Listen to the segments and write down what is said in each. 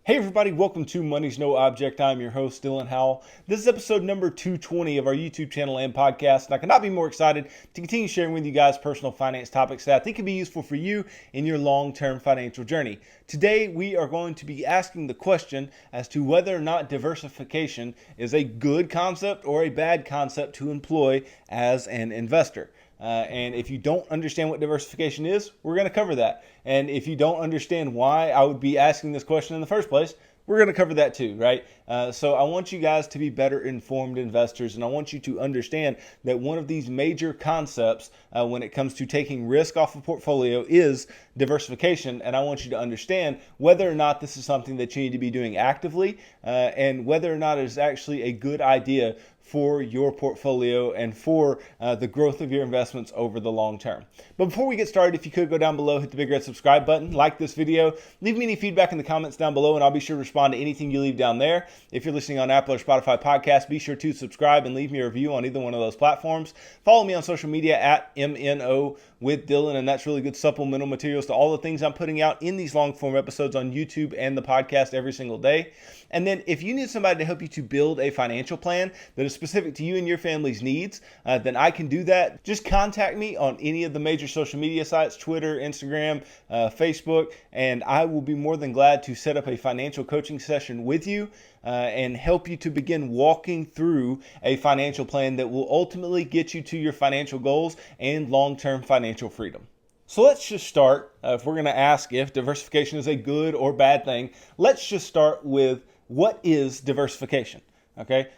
Hey everybody, welcome to Money's No Object. I'm your host, Dylan Howell. This is episode number 220 of our YouTube channel and podcast, and I cannot be more excited to continue sharing with you guys personal finance topics that I think can be useful for you in your long-term financial journey. Today, we are going to be asking the question as to whether or not diversification is a good concept or a bad concept to employ as an investor. And if you don't understand what diversification is, we're going to cover that. And if you don't understand why I would be asking this question in the first place, we're going to cover that too, right? So I want you guys to be better informed investors, and I want you to understand that one of these major concepts when it comes to taking risk off a portfolio is diversification. And I want you to understand whether or not this is something that you need to be doing actively and whether or not it is actually a good idea for your portfolio and for the growth of your investments over the long term. But before we get started, if you could go down below, hit the big red subscribe button, like this video, leave me any feedback in the comments down below, and I'll be sure to respond to anything you leave down there. If you're listening on Apple or Spotify podcasts, be sure to subscribe and leave me a review on either one of those platforms. Follow me on social media at MNO with Dylan, and that's really good supplemental materials to all the things I'm putting out in these long form episodes on YouTube and the podcast every single day. And then if you need somebody to help you to build a financial plan that is specific to you and your family's needs, then I can do that. Just contact me on any of the major social media sites, Twitter, Instagram, Facebook, and I will be more than glad to set up a financial coaching session with you and help you to begin walking through a financial plan that will ultimately get you to your financial goals and long-term financial freedom. So let's just start, if we're going to ask if diversification is a good or bad thing, let's just start with what is diversification, okay?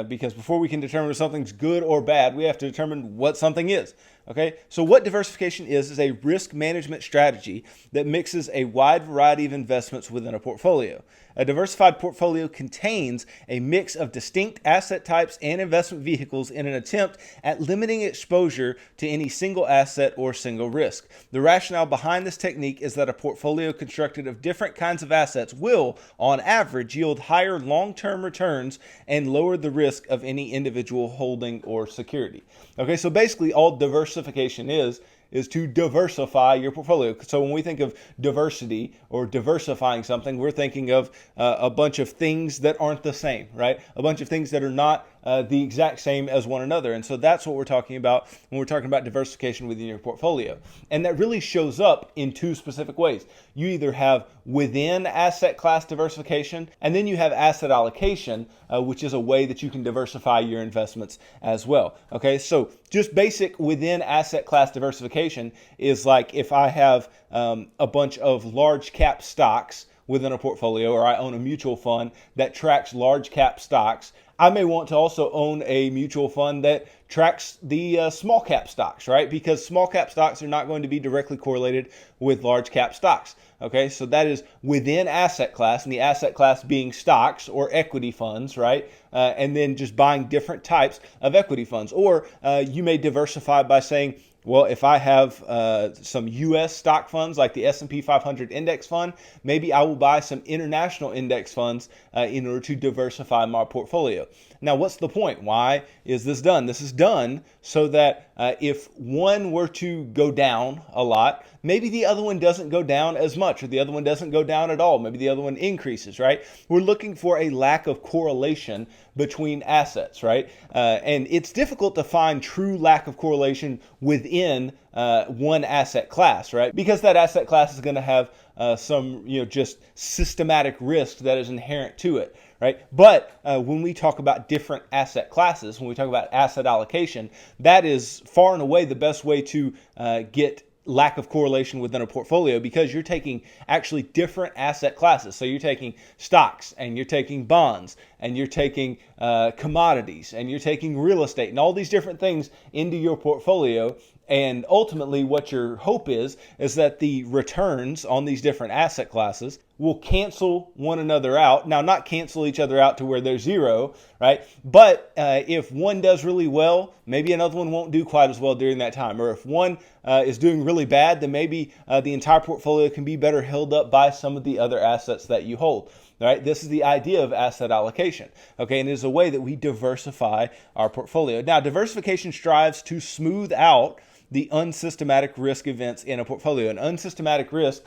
Because before we can determine if something's good or bad, we have to determine what something is, okay? So what diversification is a risk management strategy that mixes a wide variety of investments within a portfolio. A diversified portfolio contains a mix of distinct asset types and investment vehicles in an attempt at limiting exposure to any single asset or single risk. The rationale behind this technique is that a portfolio constructed of different kinds of assets will, on average, yield higher long-term returns and lower the risk of any individual holding or security. Okay, so basically all diversification is to diversify your portfolio. So when we think of diversity or diversifying something, we're thinking of a bunch of things that aren't the same, right? A bunch of things that are not the exact same as one another. And so that's what we're talking about when we're talking about diversification within your portfolio. And that really shows up in two specific ways. You either have within asset class diversification, and then you have asset allocation, which is a way that you can diversify your investments as well. Okay, so just basic within asset class diversification is like if I have a bunch of large cap stocks within a portfolio, or I own a mutual fund that tracks large cap stocks, I may want to also own a mutual fund that tracks the small cap stocks, right? Because small cap stocks are not going to be directly correlated with large cap stocks. Okay, so that is within asset class, and the asset class being stocks or equity funds, right? And then just buying different types of equity funds. Or you may diversify by saying, well, if I have some U.S. stock funds like the S&P 500 index fund, maybe I will buy some international index funds in order to diversify my portfolio. Now, what's the point? Why is this done? This is done so that if one were to go down a lot, maybe the other one doesn't go down as much, or the other one doesn't go down at all. Maybe the other one increases, right? We're looking for a lack of correlation between assets, right? And it's difficult to find true lack of correlation within one asset class, right? Because that asset class is going to have some, just systematic risk that is inherent to it, right? But when we talk about different asset classes, when we talk about asset allocation, that is far and away the best way to get lack of correlation within a portfolio, because you're taking actually different asset classes. So you're taking stocks, and you're taking bonds, and you're taking commodities, and you're taking real estate, and all these different things into your portfolio. And ultimately what your hope is that the returns on these different asset classes will cancel one another out. Now, not cancel each other out to where they're zero, right? But if one does really well, maybe another one won't do quite as well during that time. Or if one is doing really bad, then maybe the entire portfolio can be better held up by some of the other assets that you hold. Right? This is the idea of asset allocation. Okay, and it is a way that we diversify our portfolio. Now, diversification strives to smooth out the unsystematic risk events in a portfolio. An unsystematic risk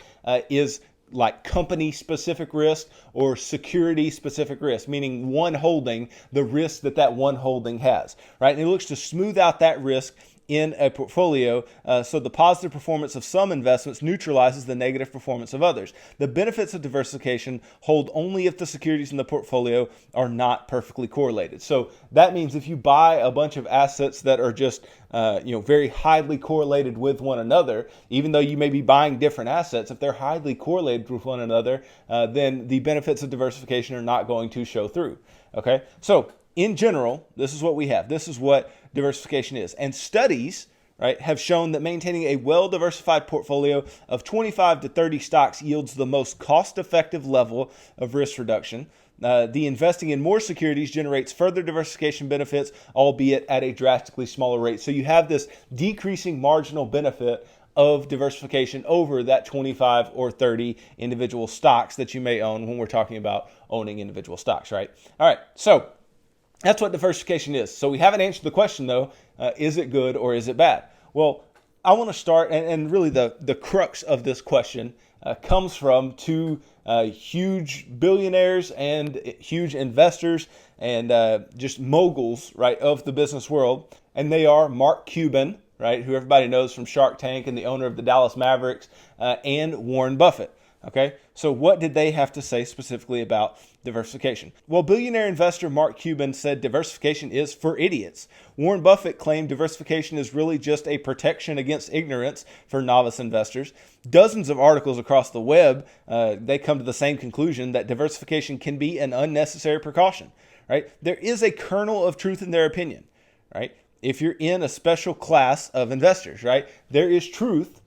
is like company specific risk or security specific risk, meaning one holding, the risk that that one holding has, right? And it looks to smooth out that risk in a portfolio, so the positive performance of some investments neutralizes the negative performance of others. The benefits of diversification hold only if the securities in the portfolio are not perfectly correlated. So that means if you buy a bunch of assets that are just very highly correlated with one another, even though you may be buying different assets, if they're highly correlated with one another, then the benefits of diversification are not going to show through. Okay, so in general, this is what we have. This is what diversification is. And studies, right, have shown that maintaining a well-diversified portfolio of 25 to 30 stocks yields the most cost-effective level of risk reduction. The investing in more securities generates further diversification benefits, albeit at a drastically smaller rate. So you have this decreasing marginal benefit of diversification over that 25 or 30 individual stocks that you may own when we're talking about owning individual stocks, right? All right, so that's what diversification is. So we haven't answered the question, though, is it good or is it bad? Well, I want to start, and really the crux of this question comes from two huge billionaires and huge investors and just moguls, right, of the business world. And they are Mark Cuban, right, who everybody knows from Shark Tank and the owner of the Dallas Mavericks, and Warren Buffett. Okay, so what did they have to say specifically about diversification? Well, billionaire investor Mark Cuban said diversification is for idiots. Warren Buffett claimed diversification is really just a protection against ignorance for novice investors. Dozens of articles across the web, they come to the same conclusion that diversification can be an unnecessary precaution, right? There is a kernel of truth in their opinion, right? If you're in a special class of investors, right, there is truth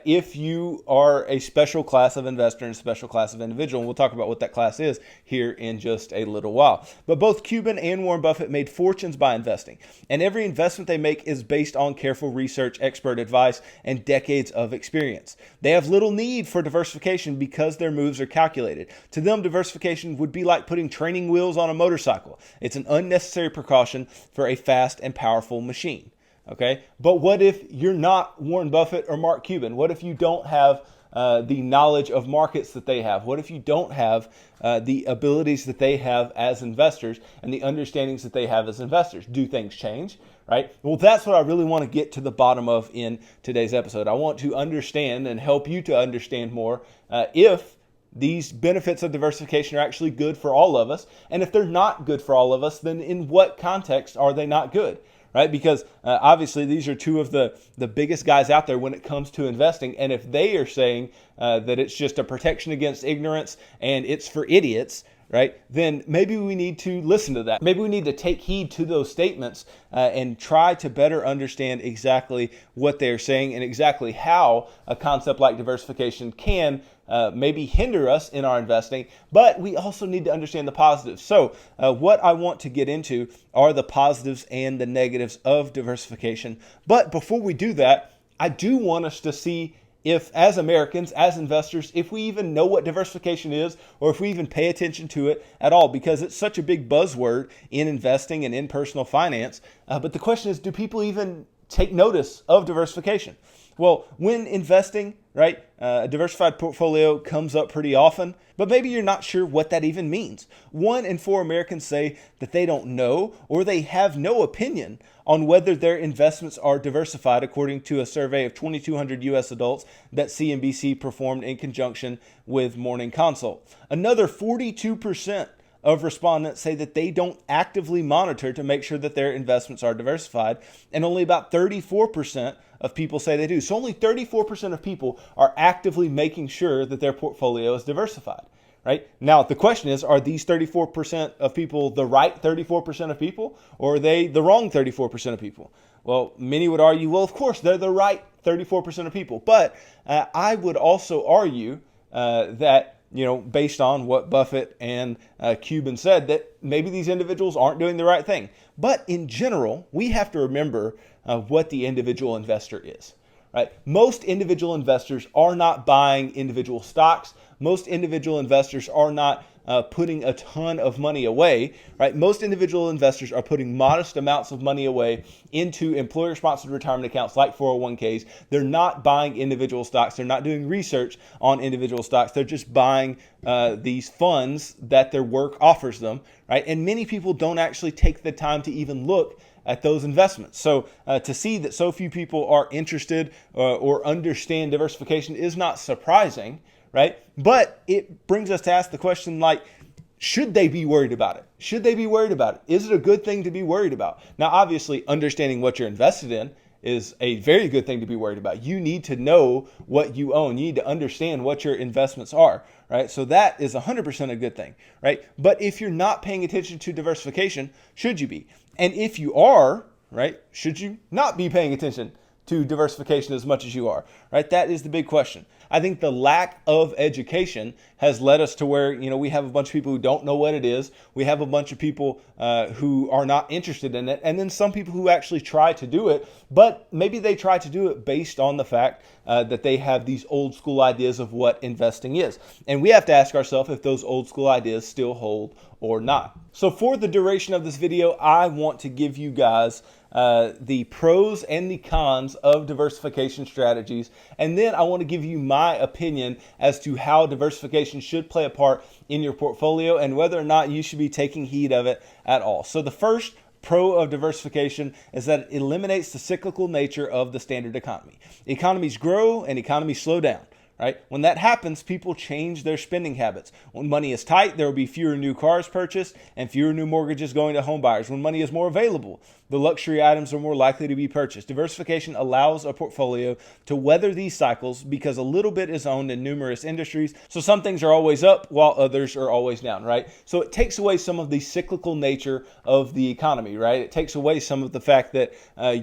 if you are a special class of investor and a special class of individual. And we'll talk about what that class is here in just a little while. But both Cuban and Warren Buffett made fortunes by investing. And every investment they make is based on careful research, expert advice, and decades of experience. They have little need for diversification because their moves are calculated. To them, diversification would be like putting training wheels on a motorcycle. It's an unnecessary precaution for a fast and powerful machine. Okay, but what if you're not Warren Buffett or Mark Cuban? What if you don't have the knowledge of markets that they have? What if you don't have the abilities that they have as investors and the understandings that they have as investors? Do things change, right? Well, that's what I really want to get to the bottom of in today's episode. I want to understand and help you to understand more if these benefits of diversification are actually good for all of us. And if they're not good for all of us, then in what context are they not good? Right? Because obviously these are two of the biggest guys out there when it comes to investing. And if they are saying that it's just a protection against ignorance and it's for idiots, right, then maybe we need to listen to that. Maybe we need to take heed to those statements and try to better understand exactly what they're saying and exactly how a concept like diversification can maybe hinder us in our investing, but we also need to understand the positives. So what I want to get into are the positives and the negatives of diversification. But before we do that, I do want us to see if, as Americans, as investors, if we even know what diversification is or if we even pay attention to it at all, because it's such a big buzzword in investing and in personal finance. But the question is, do people even take notice of diversification? Well, when investing, right, a diversified portfolio comes up pretty often, but maybe you're not sure what that even means. 1 in 4 Americans say that they don't know or they have no opinion on whether their investments are diversified, according to a survey of 2,200 U.S. adults that CNBC performed in conjunction with Morning Consult. Another 42% of respondents say that they don't actively monitor to make sure that their investments are diversified, and only about 34% of people say they do. So only 34% of people are actively making sure that their portfolio is diversified, right? Now, the question is, are these 34% of people the right 34% of people, or are they the wrong 34% of people? Well, many would argue, well, of course, they're the right 34% of people. But I would also argue that, based on what Buffett and Cuban said, that maybe these individuals aren't doing the right thing. But in general, we have to remember what the individual investor is, right? Most individual investors are not buying individual stocks. Most individual investors are not putting a ton of money away, right? Most individual investors are putting modest amounts of money away into employer-sponsored retirement accounts like 401ks. They're not buying individual stocks. They're not doing research on individual stocks. They're just buying these funds that their work offers them, right? And many people don't actually take the time to even look at those investments. So to see that so few people are interested or understand diversification is not surprising, right? But it brings us to ask the question, like, should they be worried about it? Should they be worried about it? Is it a good thing to be worried about? Now, obviously, understanding what you're invested in is a very good thing to be worried about. You need to know what you own. You need to understand what your investments are, right? So that is 100% a good thing, right? But if you're not paying attention to diversification, should you be? And if you are, right, should you not be paying attention to diversification as much as you are, right? That is the big question. I think the lack of education has led us to where, we have a bunch of people who don't know what it is. We have a bunch of people who are not interested in it. And then some people who actually try to do it, but maybe they try to do it based on the fact that they have these old school ideas of what investing is. And we have to ask ourselves if those old school ideas still hold or not. So for the duration of this video, I want to give you guys the pros and the cons of diversification strategies. And then I want to give you my opinion as to how diversification should play a part in your portfolio and whether or not you should be taking heed of it at all. So the first pro of diversification is that it eliminates the cyclical nature of the standard economy. Economies grow and economies slow down. Right? When that happens, people change their spending habits. When money is tight, there will be fewer new cars purchased and fewer new mortgages going to home buyers. When money is more available, the luxury items are more likely to be purchased. Diversification allows a portfolio to weather these cycles because a little bit is owned in numerous industries. So some things are always up while others are always down, right? So it takes away some of the cyclical nature of the economy, right? It takes away some of the fact that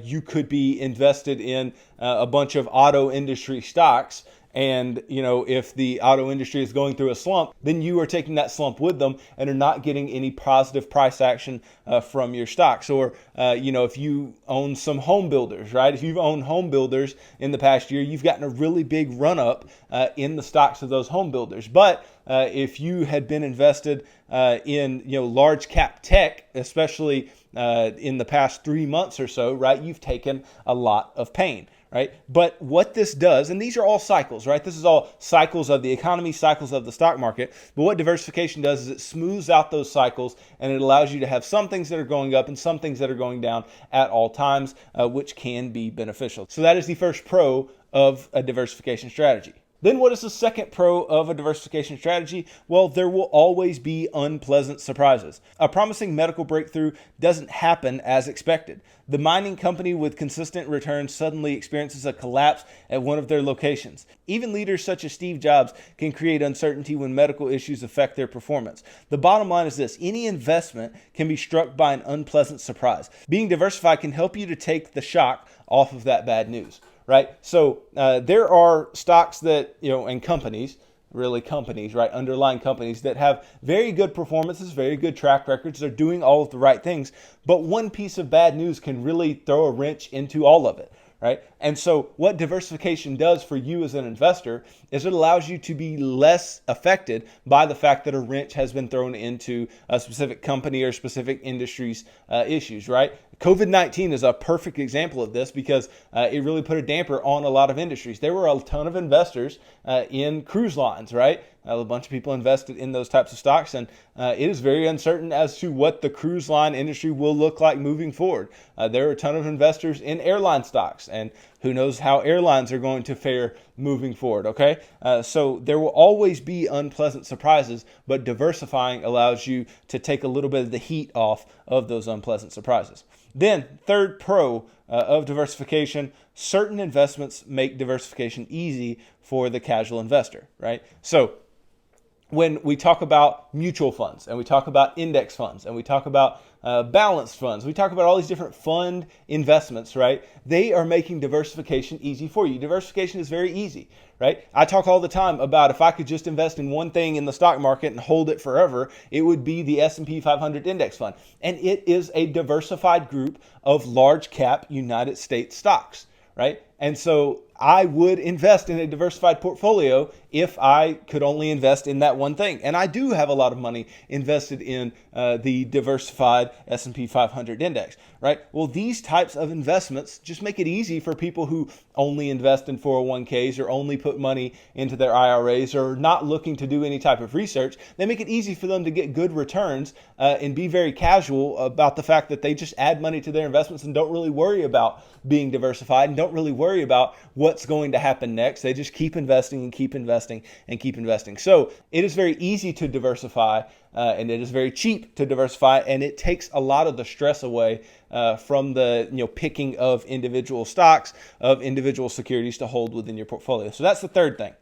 you could be invested in a bunch of auto industry stocks. And, if the auto industry is going through a slump, then you are taking that slump with them and are not getting any positive price action from your stocks. Or, if you own some home builders, right? If you've owned home builders in the past year, you've gotten a really big run up in the stocks of those home builders. But if you had been invested in, large cap tech, especially in the past 3 months or so, right, you've taken a lot of pain. Right? But what this does, and these are all cycles, right? This is all cycles of the economy, cycles of the stock market. But what diversification does is it smooths out those cycles and it allows you to have some things that are going up and some things that are going down at all times, which can be beneficial. So that is the first pro of a diversification strategy. Then what is the second pro of a diversification strategy? Well, there will always be unpleasant surprises. A promising medical breakthrough doesn't happen as expected. The mining company with consistent returns suddenly experiences a collapse at one of their locations. Even leaders such as Steve Jobs can create uncertainty when medical issues affect their performance. The bottom line is this: any investment can be struck by an unpleasant surprise. Being diversified can help you to take the shock off of that bad news. Right? So there are stocks that, and companies, right? Underlying companies that have very good performances, very good track records. They're doing all of the right things. But one piece of bad news can really throw a wrench into all of it. Right? And so what diversification does for you as an investor is it allows you to be less affected by the fact that a wrench has been thrown into a specific company or specific industry's issues, right? COVID-19 is a perfect example of this because it really put a damper on a lot of industries. There were a ton of investors in cruise lines, right? A bunch of people invested in those types of stocks, and it is very uncertain as to what the cruise line industry will look like moving forward. There are a ton of investors in airline stocks, and who knows how airlines are going to fare moving forward, okay? So there will always be unpleasant surprises, but diversifying allows you to take a little bit of the heat off of those unpleasant surprises. Then, third pro of diversification, certain investments make diversification easy for the casual investor, right? So when we talk about mutual funds and we talk about index funds and we talk about balanced funds, we talk about all these different fund investments, right? They are making diversification easy for you. Diversification is very easy, right? I talk all the time about if I could just invest in one thing in the stock market and hold it forever, it would be the S&P 500 index fund. And it is a diversified group of large cap United States stocks, right? And so I would invest in a diversified portfolio if I could only invest in that one thing. And I do have a lot of money invested in the diversified S&P 500 index, right? Well, these types of investments just make it easy for people who only invest in 401ks or only put money into their IRAs or not looking to do any type of research. They make it easy for them to get good returns and be very casual about the fact that they just add money to their investments and don't really worry about being diversified and don't really worry about what's going to happen next. They just keep investing and keep investing and keep investing. So it is very easy to diversify and it is very cheap to diversify, and it takes a lot of the stress away from the picking of individual stocks, of individual securities to hold within your portfolio. So that's the third thing.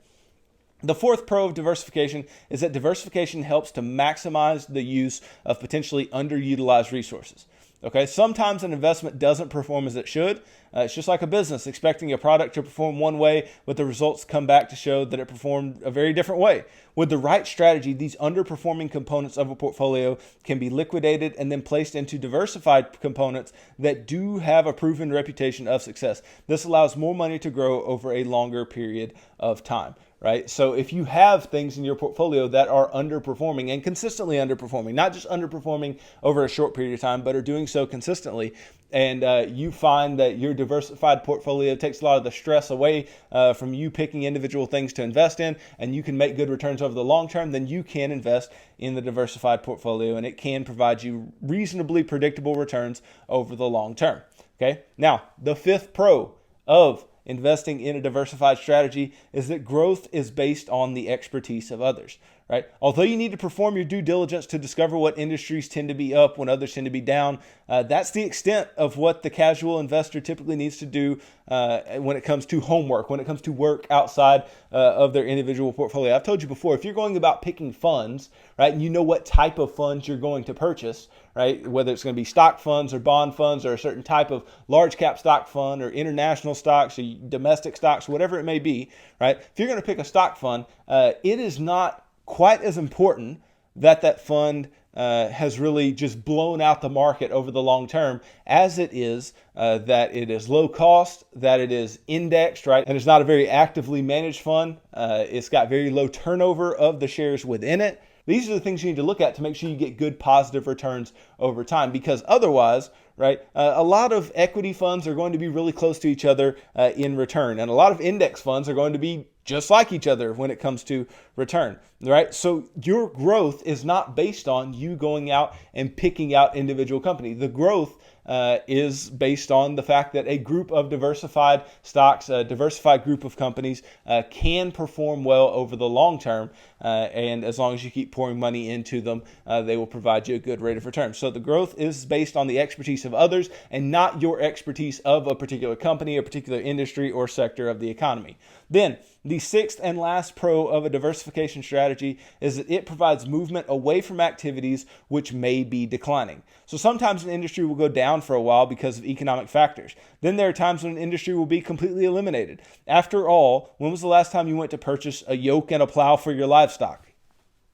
The fourth pro of diversification is that diversification helps to maximize the use of potentially underutilized resources. Okay, sometimes an investment doesn't perform as it should. It's just like a business expecting a product to perform one way, but the results come back to show that it performed a very different way. With the right strategy, these underperforming components of a portfolio can be liquidated and then placed into diversified components that do have a proven reputation of success. This allows more money to grow over a longer period of time. Right? So if you have things in your portfolio that are underperforming and consistently underperforming, not just underperforming over a short period of time, but are doing so consistently, and you find that your diversified portfolio takes a lot of the stress away from you picking individual things to invest in, and you can make good returns over the long term, then you can invest in the diversified portfolio, and it can provide you reasonably predictable returns over the long term. Okay? Now, the fifth pro of investing in a diversified strategy is that growth is based on the expertise of others, right? Although you need to perform your due diligence to discover what industries tend to be up when others tend to be down, that's the extent of what the casual investor typically needs to do when it comes to homework, when it comes to work outside of their individual portfolio. I've told you before, if you're going about picking funds, right, and you know what type of funds you're going to purchase, right, whether it's going to be stock funds or bond funds or a certain type of large cap stock fund or international stocks or domestic stocks, whatever it may be, right, if you're going to pick a stock fund, it is not quite as important that that fund has really just blown out the market over the long term as it is that it is low cost, that it is indexed, right? And it's not a very actively managed fund. It's got very low turnover of the shares within it. These are the things you need to look at to make sure you get good positive returns over time, because otherwise, right, a lot of equity funds are going to be really close to each other in return, and a lot of index funds are going to be just like each other when it comes to return, right? So your growth is not based on you going out and picking out individual company. The growth is based on the fact that a group of diversified stocks, a diversified group of companies can perform well over the long term. And as long as you keep pouring money into them, they will provide you a good rate of return. So the growth is based on the expertise of others and not your expertise of a particular company, a particular industry, or sector of the economy. Then, the sixth and last pro of a diversification strategy is that it provides movement away from activities which may be declining. So sometimes an industry will go down for a while because of economic factors. Then there are times when an industry will be completely eliminated. After all, when was the last time you went to purchase a yoke and a plow for your livestock?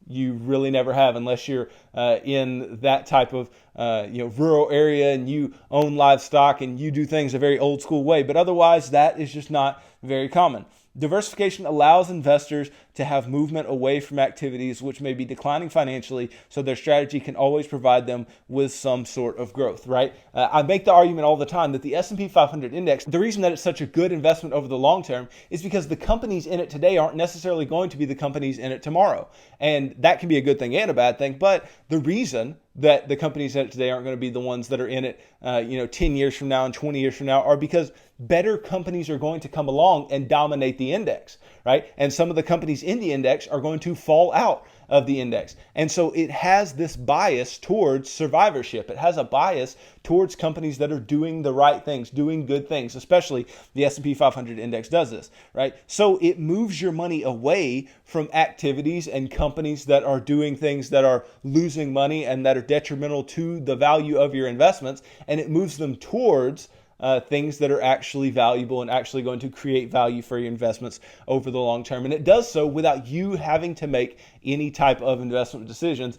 You really never have, unless you're in that type of rural area and you own livestock and you do things a very old school way. But otherwise, that is just not very common. Diversification allows investors to have movement away from activities which may be declining financially, so their strategy can always provide them with some sort of growth, right? I make the argument all the time that the S&P 500 index, the reason that it's such a good investment over the long term is because the companies in it today aren't necessarily going to be the companies in it tomorrow. And that can be a good thing and a bad thing, but the reason that the companies in it today aren't going to be the ones that are in it 10 years from now and 20 years from now are because better companies are going to come along and dominate the index, right? And some of the companies in the index are going to fall out of the index. And so it has this bias towards survivorship. It has a bias towards companies that are doing the right things, doing good things, especially the S&P 500 index does this, right? So it moves your money away from activities and companies that are doing things that are losing money and that are detrimental to the value of your investments, and it moves them towards things that are actually valuable and actually going to create value for your investments over the long term. And it does so without you having to make any type of investment decisions,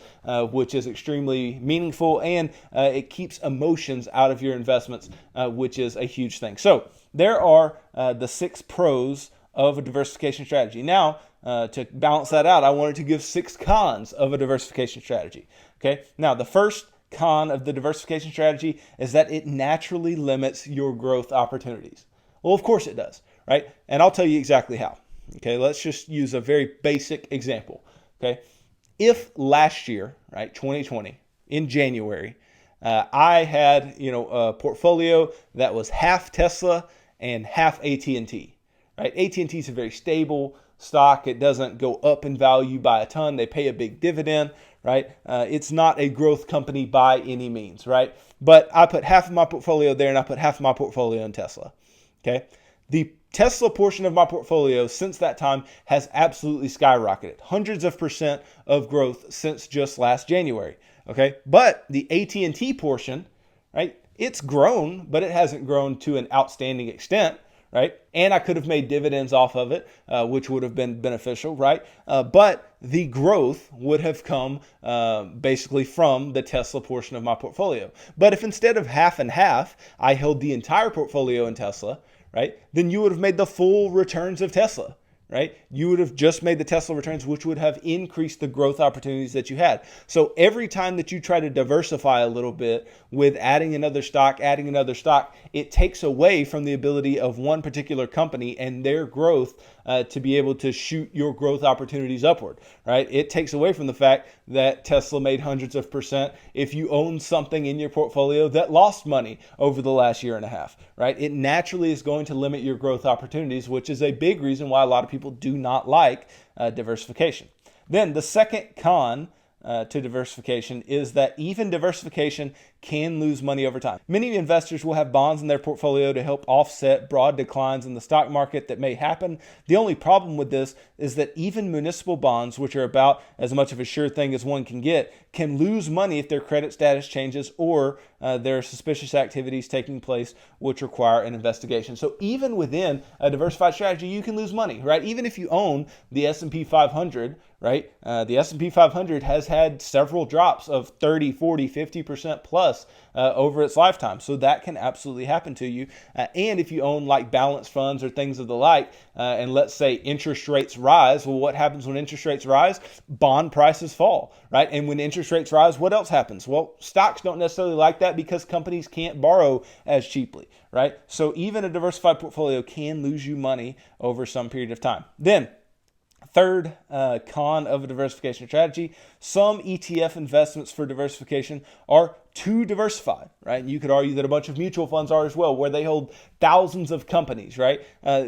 which is extremely meaningful, and it keeps emotions out of your investments, which is a huge thing. So there are the 6 pros of a diversification strategy. Now, to balance that out, I wanted to give 6 cons of a diversification strategy. Okay. Now, the first con of the diversification strategy is that it naturally limits your growth opportunities. Well, of course it does, right? And I'll tell you exactly how. Okay. Let's just use a very basic example. Okay. If last year, right, 2020, in January, I had, a portfolio that was half Tesla and half AT&T, right? AT&T is a very stable stock. It doesn't go up in value by a ton. They pay a big dividend, right? It's not a growth company by any means, right? But I put half of my portfolio there and I put half of my portfolio in Tesla, okay? The Tesla portion of my portfolio since that time has absolutely skyrocketed. Hundreds of % of growth since just last January, okay? But the AT&T portion, right, it's grown, but it hasn't grown to an outstanding extent, right? And I could have made dividends off of it, which would have been beneficial, right? But the growth would have come basically from the Tesla portion of my portfolio. But if instead of half and half, I held the entire portfolio in Tesla, right? Then you would have made the full returns of Tesla, right? You would have just made the Tesla returns, which would have increased the growth opportunities that you had. So every time that you try to diversify a little bit with adding another stock, it takes away from the ability of one particular company and their growth to be able to shoot your growth opportunities upward, right? It takes away from the fact that Tesla made hundreds of % if you own something in your portfolio that lost money over the last year and a half, right? It naturally is going to limit your growth opportunities, which is a big reason why a lot of people do not like diversification. Then the second con to diversification is that even diversification can lose money over time. Many investors will have bonds in their portfolio to help offset broad declines in the stock market that may happen. The only problem with this is that even municipal bonds, which are about as much of a sure thing as one can get, can lose money if their credit status changes or there are suspicious activities taking place which require an investigation. So even within a diversified strategy, you can lose money, right? Even if you own the S&P 500, right? The S&P 500 has had several drops of 30, 40, 50% plus over its lifetime. So that can absolutely happen to you. And if you own like balanced funds or things of the like, and let's say interest rates rise, well, what happens when interest rates rise? Bond prices fall, right? And when interest rates rise, what else happens? Well, stocks don't necessarily like that because companies can't borrow as cheaply, right? So even a diversified portfolio can lose you money over some period of time. Then, third con of a diversification strategy, some ETF investments for diversification are too diversified, right? And you could argue that a bunch of mutual funds are as well, where they hold thousands of companies, right?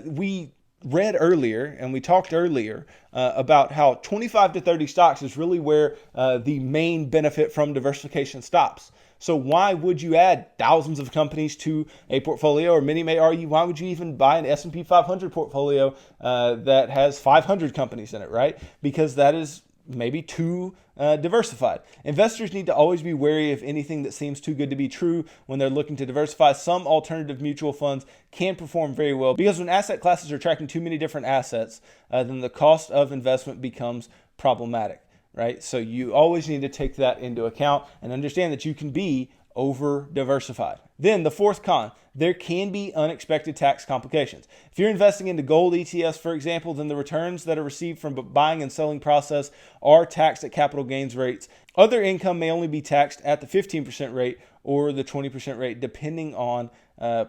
We read earlier and we talked earlier about how 25 to 30 stocks is really where the main benefit from diversification stops. So why would you add thousands of companies to a portfolio? Or many may argue, why would you even buy an S&P 500 portfolio that has 500 companies in it, right? Because that is maybe too diversified. Investors need to always be wary of anything that seems too good to be true when they're looking to diversify. Some alternative mutual funds can perform very well because when asset classes are tracking too many different assets, then the cost of investment becomes problematic, right? So you always need to take that into account and understand that you can be over diversified. Then the fourth con, there can be unexpected tax complications. If you're investing into gold ETFs, for example, then the returns that are received from the buying and selling process are taxed at capital gains rates. Other income may only be taxed at the 15% rate or the 20% rate, depending on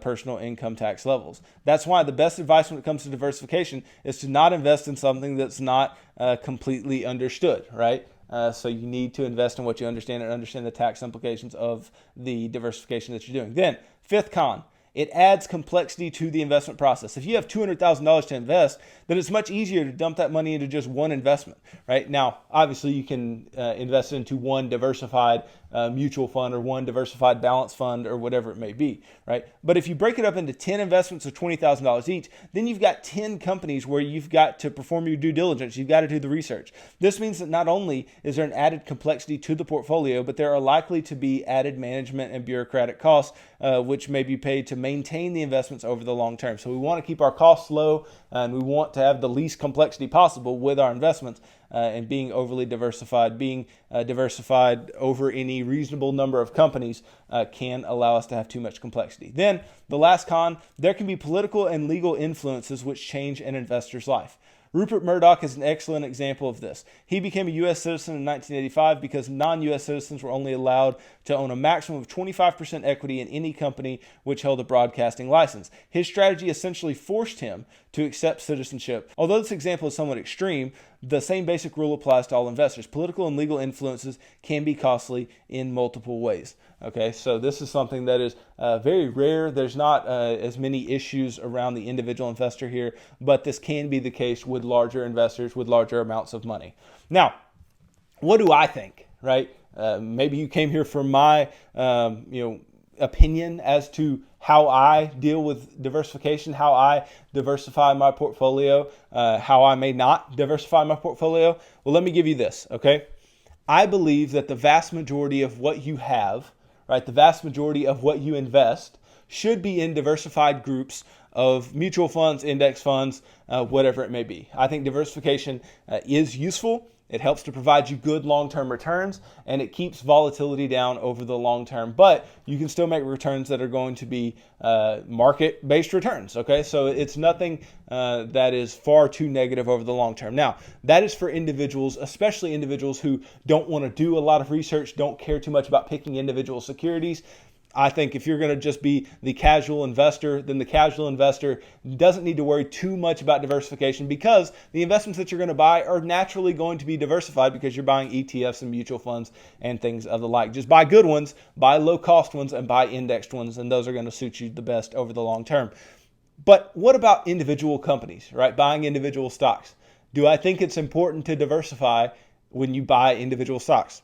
personal income tax levels. That's why the best advice when it comes to diversification is to not invest in something that's not completely understood, right? So you need to invest in what you understand and understand the tax implications of the diversification that you're doing. Then, fifth con, it adds complexity to the investment process. If you have $200,000 to invest, then it's much easier to dump that money into just one investment, right? Now, obviously, you can invest into one diversified mutual fund or one diversified balance fund or whatever it may be, right? But if you break it up into 10 investments of $20,000 each, then you've got 10 companies where you've got to perform your due diligence. You've got to do the research. This means that not only is there an added complexity to the portfolio, but there are likely to be added management and bureaucratic costs, which may be paid to maintain the investments over the long term. So we want to keep our costs low, and we want to have the least complexity possible with our investments. And being overly diversified, being diversified over any reasonable number of companies can allow us to have too much complexity. Then the last con, there can be political and legal influences which change an investor's life. Rupert Murdoch is an excellent example of this. He became a U.S. citizen in 1985 because non-U.S. citizens were only allowed to own a maximum of 25% equity in any company which held a broadcasting license. His strategy essentially forced him to accept citizenship. Although this example is somewhat extreme, the same basic rule applies to all investors. Political and legal influences can be costly in multiple ways. Okay, so this is something that is very rare. There's not as many issues around the individual investor here, but this can be the case with larger investors with larger amounts of money. Now, what do I think, right? Maybe you came here for my opinion as to how I deal with diversification, how I diversify my portfolio, how I may not diversify my portfolio. Well, let me give you this, okay? I believe that the vast majority of what you have, right, the vast majority of what you invest should be in diversified groups of mutual funds, index funds, whatever it may be. I think diversification is useful. It helps to provide you good long-term returns, and it keeps volatility down over the long term. But you can still make returns that are going to be market-based returns, okay? So it's nothing that is far too negative over the long term. Now, that is for individuals, especially individuals who don't want to do a lot of research, don't care too much about picking individual securities. I think if you're going to just be the casual investor, then the casual investor doesn't need to worry too much about diversification because the investments that you're going to buy are naturally going to be diversified because you're buying ETFs and mutual funds and things of the like. Just buy good ones, buy low-cost ones, and buy indexed ones, and those are going to suit you the best over the long term. But what about individual companies, right? Buying individual stocks. Do I think it's important to diversify when you buy individual stocks?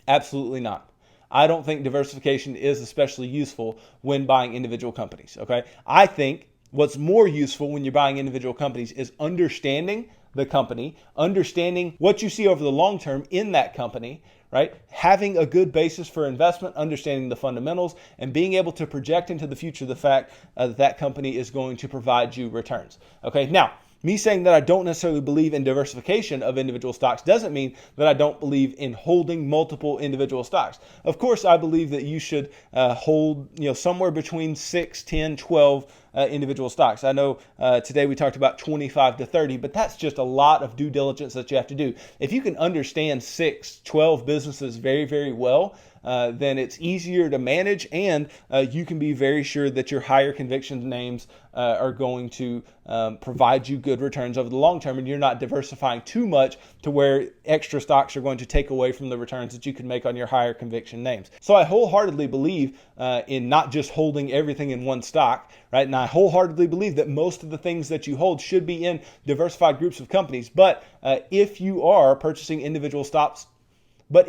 Absolutely not. I don't think diversification is especially useful when buying individual companies, okay? I think what's more useful when you're buying individual companies is understanding the company, understanding what you see over the long term in that company, right? Having a good basis for investment, understanding the fundamentals, and being able to project into the future the fact that that company is going to provide you returns, okay? Now, me saying that I don't necessarily believe in diversification of individual stocks doesn't mean that I don't believe in holding multiple individual stocks. Of course, I believe that you should hold somewhere between 6, 10, 12 individual stocks. I know today we talked about 25 to 30, but that's just a lot of due diligence that you have to do. If you can understand 6, 12 businesses very, very well, then it's easier to manage, and you can be very sure that your higher conviction names are going to provide you good returns over the long term, and you're not diversifying too much to where extra stocks are going to take away from the returns that you can make on your higher conviction names. So I wholeheartedly believe in not just holding everything in one stock, right? And I wholeheartedly believe that most of the things that you hold should be in diversified groups of companies. But if you are purchasing individual stocks, on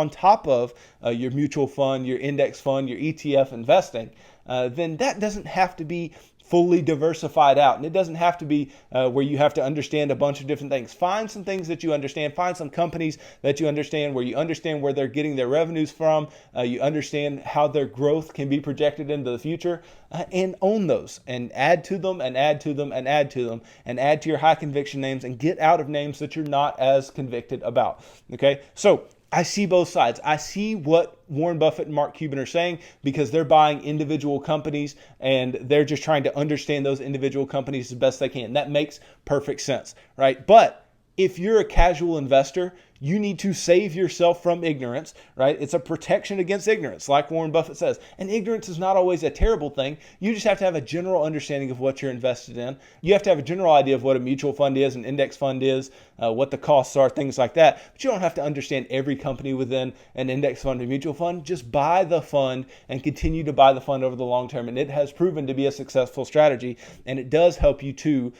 top of your mutual fund, your index fund, your ETF investing, then that doesn't have to be fully diversified out. And it doesn't have to be where you have to understand a bunch of different things. Find some things that you understand. Find some companies that you understand, where you understand where they're getting their revenues from. You understand how their growth can be projected into the future, and own those and add to them and add to them and add to them and add to your high conviction names and get out of names that you're not as convicted about. Okay, so I see both sides. I see what Warren Buffett and Mark Cuban are saying because they're buying individual companies and they're just trying to understand those individual companies as best they can. That makes perfect sense, right? But if you're a casual investor, you need to save yourself from ignorance, right? It's a protection against ignorance, like Warren Buffett says. And ignorance is not always a terrible thing. You just have to have a general understanding of what you're invested in. You have to have a general idea of what a mutual fund is, an index fund is, what the costs are, things like that. But you don't have to understand every company within an index fund or mutual fund. Just buy the fund and continue to buy the fund over the long term. And it has proven to be a successful strategy. And it does help you to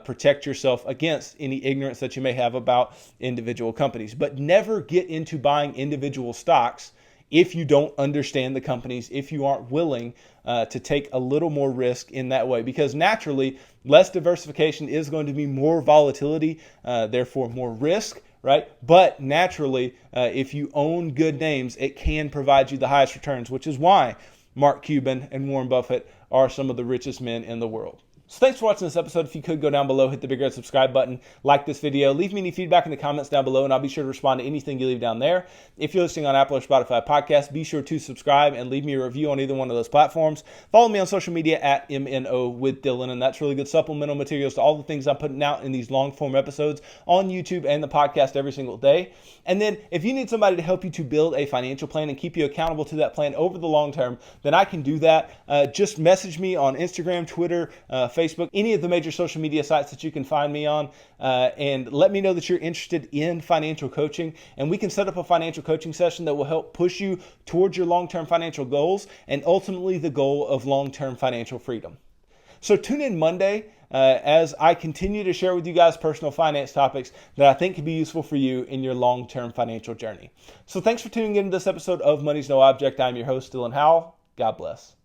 protect yourself against any ignorance that you may have about individual companies. companies, but never get into buying individual stocks if you don't understand the companies, if you aren't willing to take a little more risk in that way. Because naturally, less diversification is going to be more volatility, therefore more risk, right? But naturally, if you own good names, it can provide you the highest returns, which is why Mark Cuban and Warren Buffett are some of the richest men in the world. So thanks for watching this episode. If you could go down below, hit the big red subscribe button, like this video, leave me any feedback in the comments down below, and I'll be sure to respond to anything you leave down there. If you're listening on Apple or Spotify podcasts, be sure to subscribe and leave me a review on either one of those platforms. Follow me on social media at MNO with Dylan, and that's really good supplemental materials to all the things I'm putting out in these long form episodes on YouTube and the podcast every single day. And then if you need somebody to help you to build a financial plan and keep you accountable to that plan over the long term, then I can do that. Just message me on Instagram, Twitter, Facebook, any of the major social media sites that you can find me on, and let me know that you're interested in financial coaching, and we can set up a financial coaching session that will help push you towards your long-term financial goals and ultimately the goal of long-term financial freedom. So tune in Monday as I continue to share with you guys personal finance topics that I think can be useful for you in your long-term financial journey. So thanks for tuning into this episode of Money's No Object. I'm your host, Dylan Howell. God bless.